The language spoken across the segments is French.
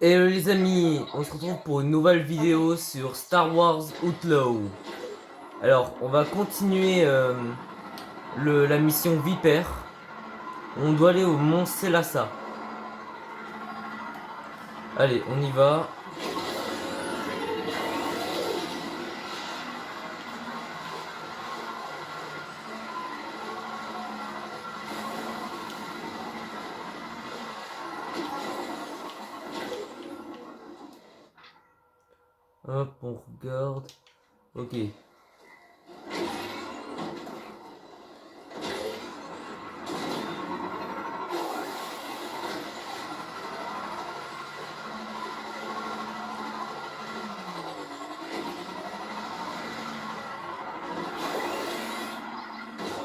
Hello les amis, on se retrouve pour une nouvelle vidéo sur Star Wars Outlaw. Alors, on va continuer la mission Viper. On doit aller au Mont Selassa. Allez, on y va. Hop, on regarde. Ok. On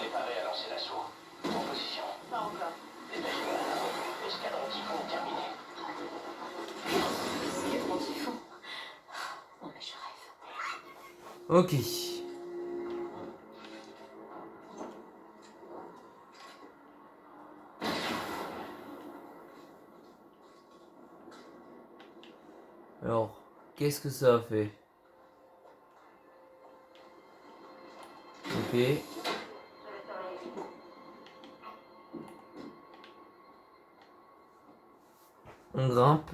est paré à lancer l'assaut. En position. Pas encore. Dépêche-toi. Escadron Typhon terminé. Escadron Typhon. Non mais je rêve. Ok. Alors, qu'est-ce que ça a fait? Ok. On grimpe.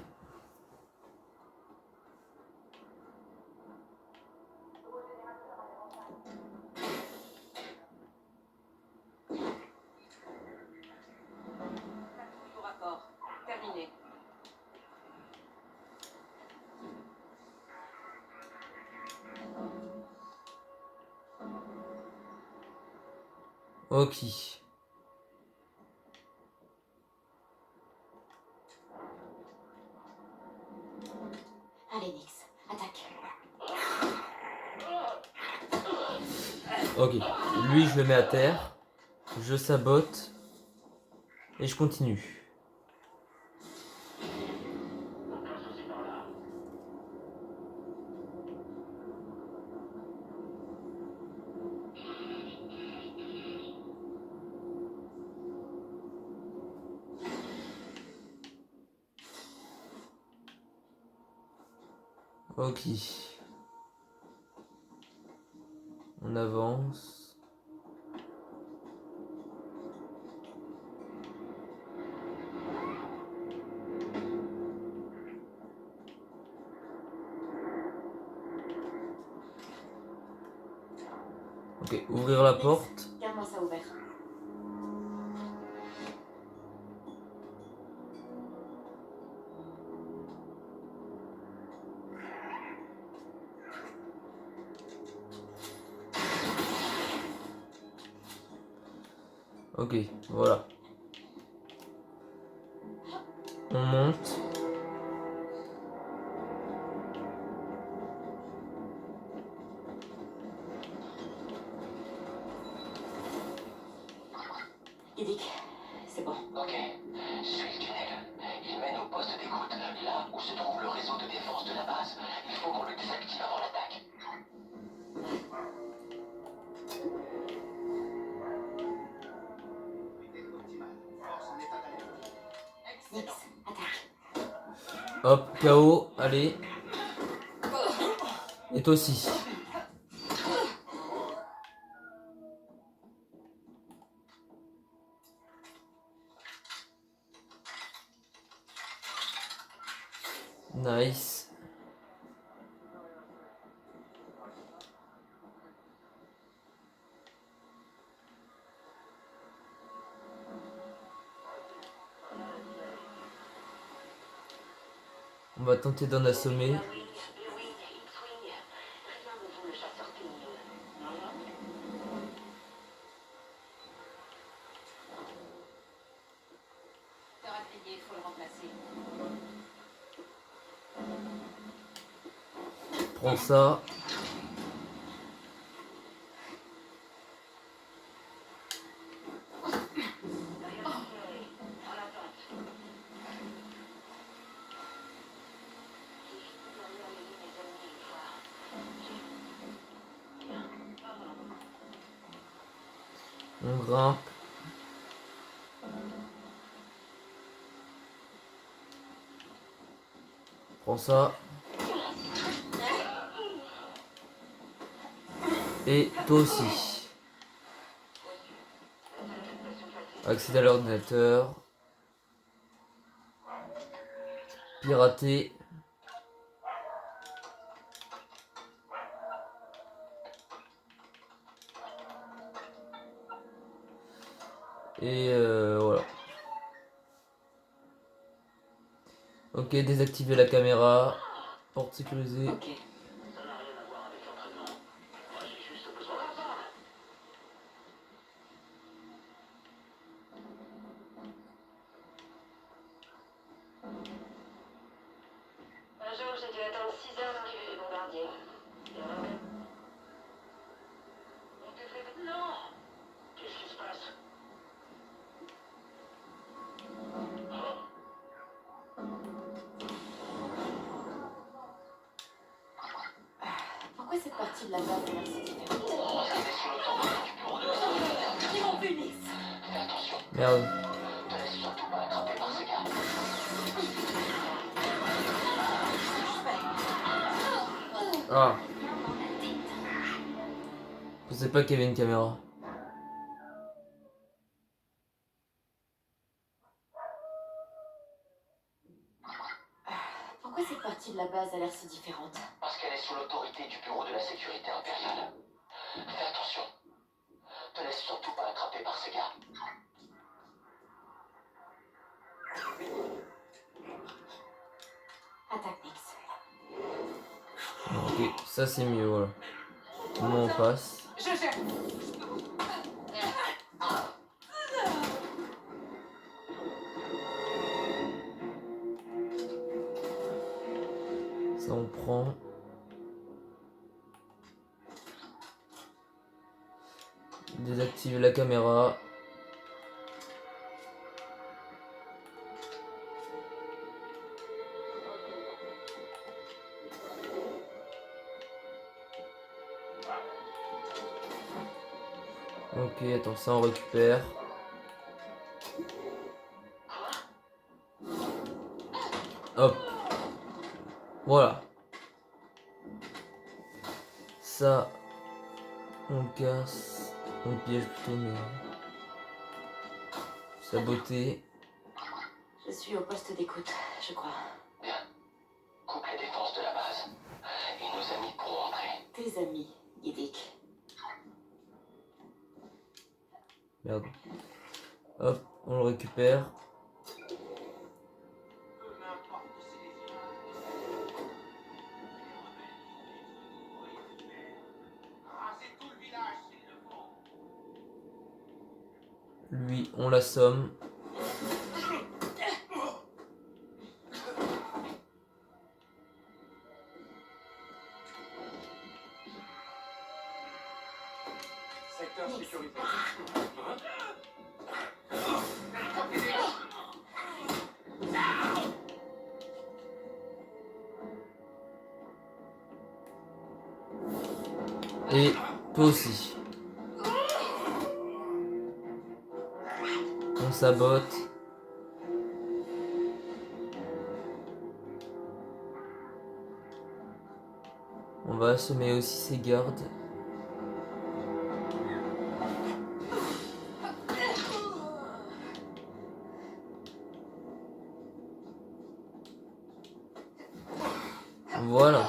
Tout rapport. Terminé. Ok. Allez Nix, attaque. Ok. Lui, je le mets à terre. Je sabote. Et je continue. Ok. On avance. Ok, ouvrir la porte. Garde-moi ça ouvert. Ok, voilà. On monte. Idic, c'est bon. Ok. Suis le tunnel. Il mène au poste d'écoute, là où se trouve le réseau de défense de la base. Il faut qu'on le désactive avant l'attaque. Nix, attaque. Hop, KO, allez. Et toi aussi. Nice. On va tenter d'en assommer. Faut le remplacer. Prends ça. On grimpe. Prends ça. Et toi aussi. Accéder à l'ordinateur. Pirater. Et voilà. Ok, désactiver la caméra. Porte sécurisée. Ok. Un jour, j'ai dû attendre 6 heures l'arrivée des bombardiers. On te fait... Non! Qu'est-ce qui se passe? Pourquoi cette partie de la base a l'air si différente? Ils m'ont puni. Fais attention, Merde. te laisse surtout pas attraper par ces gars. Ah. Je sais pas qu'il y avait une caméra. Pourquoi cette partie de la base a l'air si différente? Parce qu'elle est sous l'autorité du bureau de la sécurité impériale. Fais attention, te laisse surtout pas attraper par ces gars. Attaque Nix. Ok, ça c'est mieux, voilà. Comment on passe? Je gère. Ça on prend. Désactiver la caméra. Ok, attends, ça on récupère. Hop. Voilà. Ça, on casse. On piège plutôt, mais... Saboter. Je suis au poste d'écoute, je crois. Bien, coupe les défenses de la base. Et nos amis pourront entrer. Tes amis, Yiddick. Merde. Hop, on le récupère. Lui, on l'assomme. Secteur sécurisé. Et toi aussi. On sabote. On va assommer aussi ses gardes. Voilà.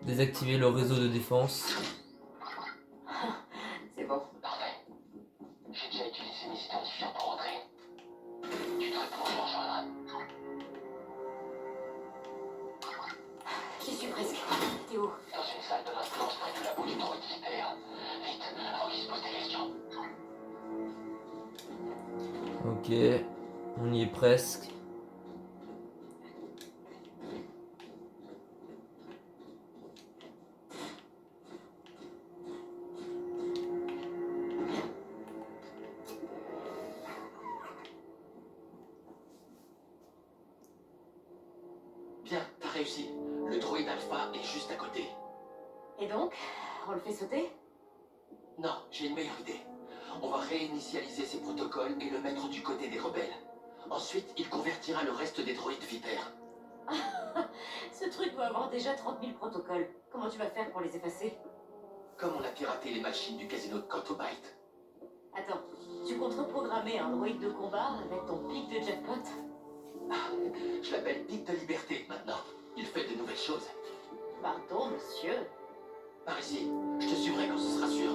Désactiver le réseau de défense. C'est bon. Parfait. J'ai déjà utilisé mes identifiants pour entrer. Tu devrais pouvoir me rejoindre. J'y suis presque. T'es où? Dans une salle de maintenance près du labo du droïde Viper. Vite, avant qu'il se pose des questions. Ok. On y est presque. Bien, t'as réussi. Le droïde Alpha est juste à côté. Et donc, on le fait sauter? Non, j'ai une meilleure idée. On va réinitialiser ses protocoles et le mettre du côté des rebelles. Ensuite, il convertira le reste des droïdes vipères. Ce truc va avoir déjà 30 000 protocoles. Comment tu vas faire pour les effacer? Comme on a piraté les machines du casino de Cantobite. Attends, tu comptes reprogrammer un droïde de combat avec ton pic de jackpot? Je l'appelle Pic de Liberté maintenant. Il fait de nouvelles choses. Pardon, monsieur. Par ici, je te suivrai quand ce sera sûr.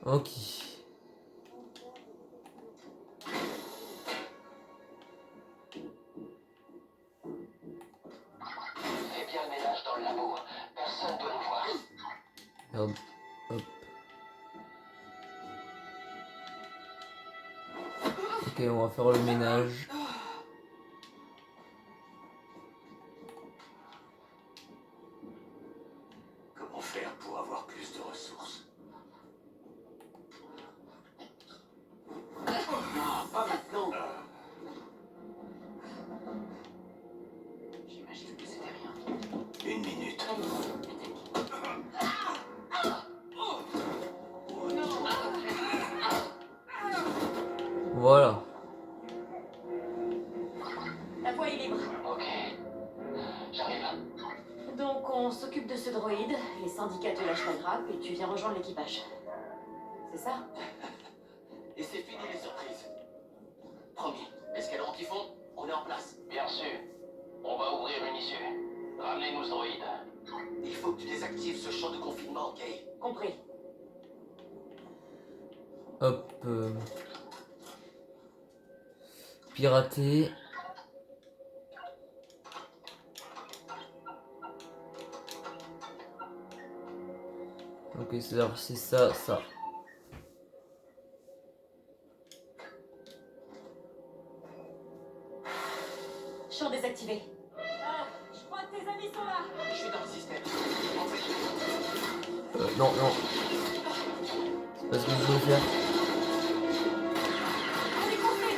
Ok. Fais bien le ménage dans le labo. Personne doit nous voir. Merde. Hop. Ok, on va faire le ménage. Comment faire pour avoir plus de ressources? Non, pas maintenant. J'imagine que c'était rien. Une minute. Voilà. La voie est libre. Ok. J'arrive. Donc on s'occupe de ce droïde, les syndicats te lâchent la grappe et tu viens rejoindre l'équipage. C'est ça? Et c'est fini les surprises. Promis. Escadron Typhon, on est en place. Bien sûr. On va ouvrir une issue. Ramenez-nous ce droïde. Il faut que tu désactives ce champ de confinement, Kay. Compris. Hop. Pirater. Ok, c'est ça, ça. Champ désactivé. Je crois que tes amis sont là. Je suis dans le système. Non, non. C'est pas ce que je voulais faire. Allez, coupez.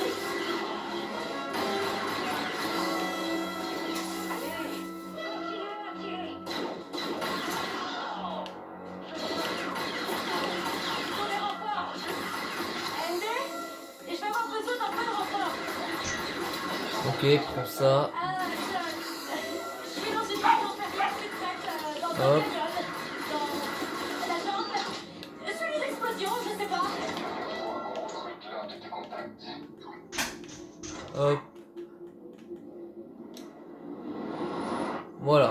Faut des renforts. MD, et je vais avoir besoin d'un peu de renfort. Ok, prends ça. Je suis dans une maison période secrète, dans un Hop. canyon, dans la jungle. Celui d'explosion, je sais pas. Hop. Voilà.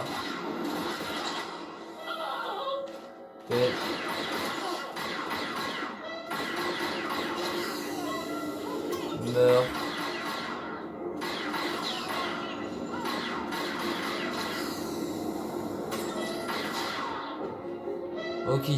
Ok. Meurs. Ok.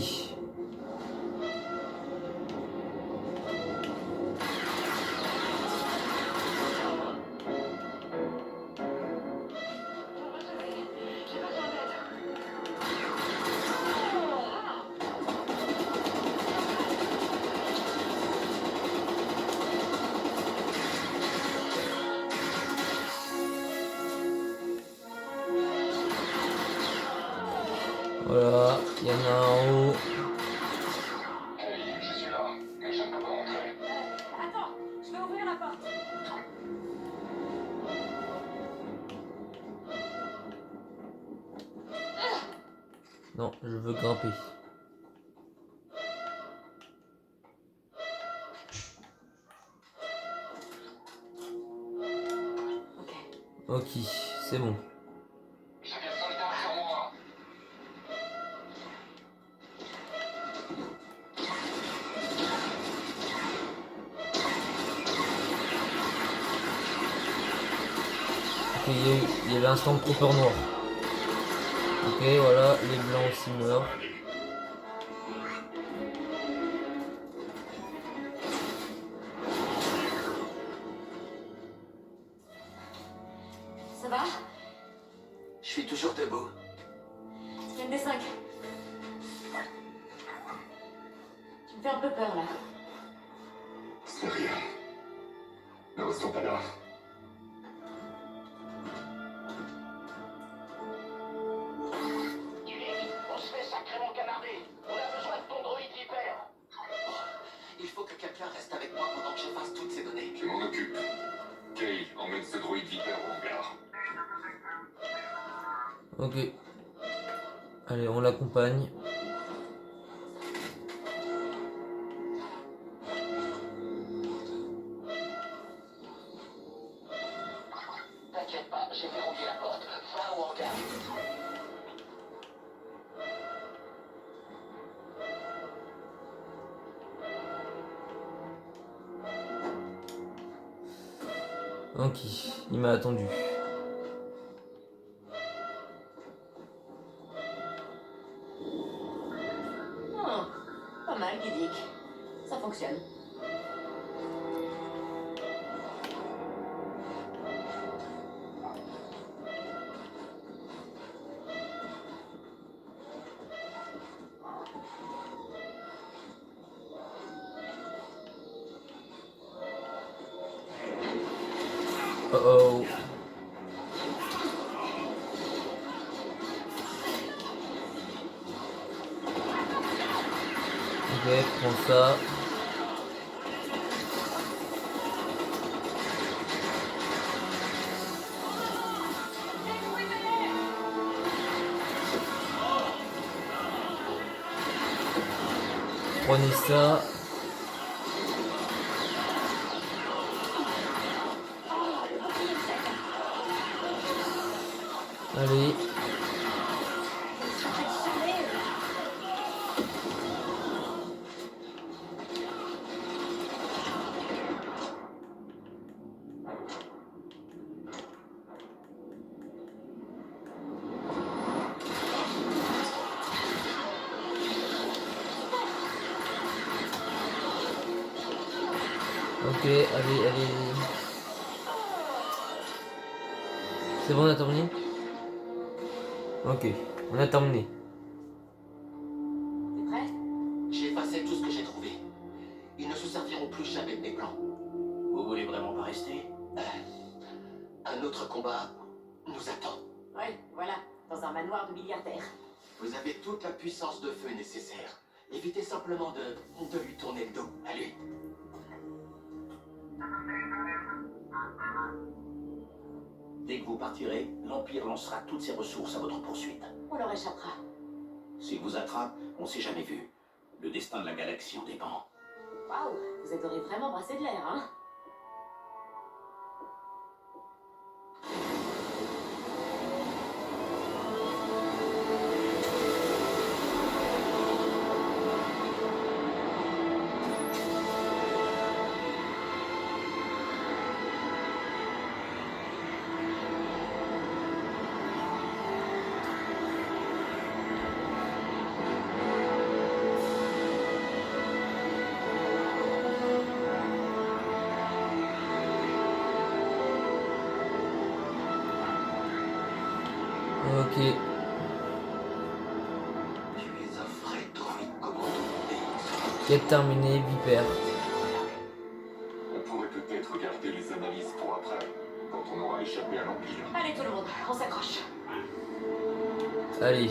Voilà, il y en a un en haut. Hey, je suis là. Quelqu'un peut pas rentrer. Attends, je vais ouvrir la porte. Non, je veux grimper. Ok. Ok, c'est bon. J'ai des soldats sur moi. Ok, il y avait un Stormtrooper noir. Ok, voilà, les blancs aussi meurent. Ça va? Je suis toujours debout. MD5. Tu me fais un peu peur là. C'est rien. Ne restons pas là. On se fait sacrément canarder. On a besoin de ton droïde vipère. Ok. Allez, on l'accompagne. T'inquiète pas, j'ai verrouillé la porte. Va au hangar. Ok, il m'a attendu. Oh, pas mal, Guidic. Ça fonctionne. Oh oh. Ok, prends ça. Prenez ça. Allez. Ok, allez, allez. C'est bon, on a terminé? Ok, on a terminé. T'es prêt? J'ai effacé tout ce que j'ai trouvé. Ils ne se serviront plus jamais de mes plans. Vous voulez vraiment pas rester? Un autre combat nous attend. Ouais, voilà, dans un manoir de milliardaires. Vous avez toute la puissance de feu nécessaire. Évitez simplement de lui tourner le dos. À lui. Dès que vous partirez, l'Empire lancera toutes ses ressources à votre poursuite. On leur échappera. S'il vous attrape, on s'est jamais vu. Le destin de la galaxie en dépend. Waouh, vous aideriez vraiment brasser de l'air, hein? Ok. Tu es un vrai droïde commandé. Quête terminée, Vipère. On pourrait peut-être garder les analyses pour après, quand on aura échappé à l'Empire. Allez tout le monde, on s'accroche. Allez.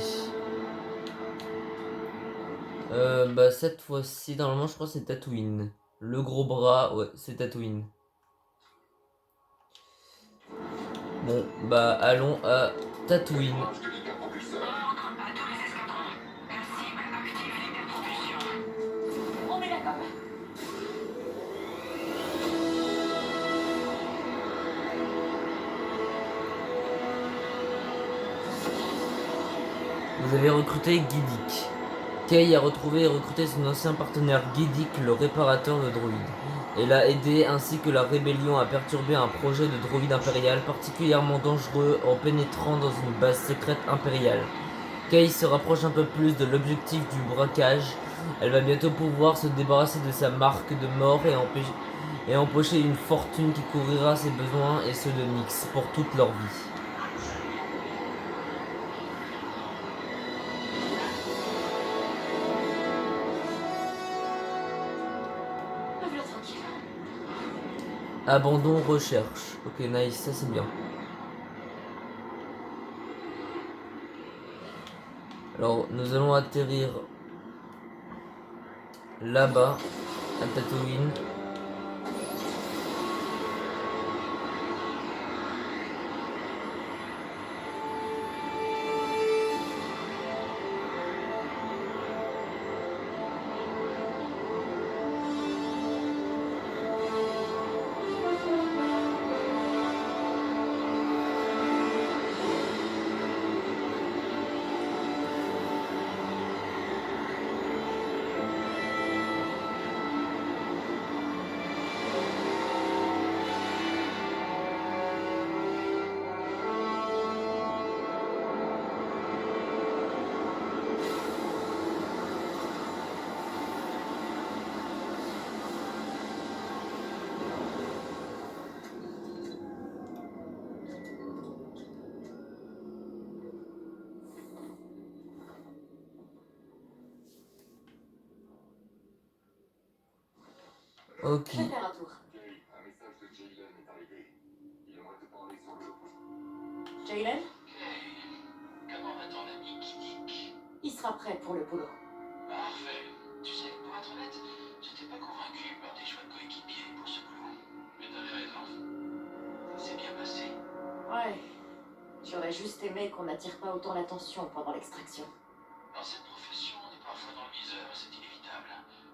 Bah cette fois-ci, normalement je crois que c'est Tatooine. Le gros bras, ouais, c'est Tatooine. Bon, bah allons à Tatooine. Courage de l'hyperpropulseur. On met la com. Vous avez recruté Guidic. Kay a retrouvé et recruté son ancien partenaire Guidic, le réparateur de droïdes, et l'a aidé ainsi que la rébellion à perturber un projet de droïde impérial particulièrement dangereux en pénétrant dans une base secrète impériale. Kay se rapproche un peu plus de l'objectif du braquage. Elle va bientôt pouvoir se débarrasser de sa marque de mort et empocher une fortune qui couvrira ses besoins et ceux de Nix pour toute leur vie. Me voilà tranquille. Abandon recherche. Ok, nice, ça c'est bien. Alors, nous allons atterrir là-bas, à Tatooine. Ok. Je vais faire un tour. Kay, un message de Jaylen est arrivé. Il aimerait te parler sur le... Jaylen, Comment va ton ami Kiddick? il sera prêt pour le boulot. Parfait. Tu sais, pour être honnête, j'étais pas convaincu par tes choix de coéquipier pour ce boulot. Mais t'avais raison. C'est bien passé. Ouais. J'aurais juste aimé qu'on n'attire pas autant l'attention pendant l'extraction. Dans cette profession, on est parfois dans le viseur, c'est inévitable.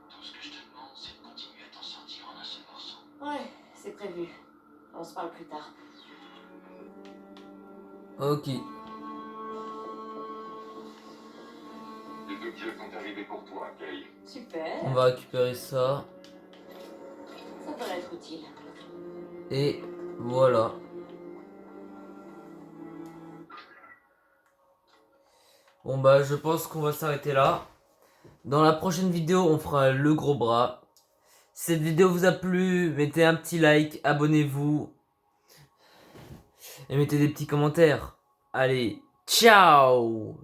Tout ce que je te demande, c'est de continuer à t'en sortir en un seul morceau. Ouais, c'est prévu. On se parle plus tard. Ok. Les 2 pièces sont arrivées pour toi, Kay. Super. On va récupérer ça. Ça devrait être utile. Et voilà. Bon bah je pense qu'on va s'arrêter là. Dans la prochaine vidéo on fera le gros bras. Si cette vidéo vous a plu, mettez un petit like, abonnez-vous. Et mettez des petits commentaires. Allez, ciao!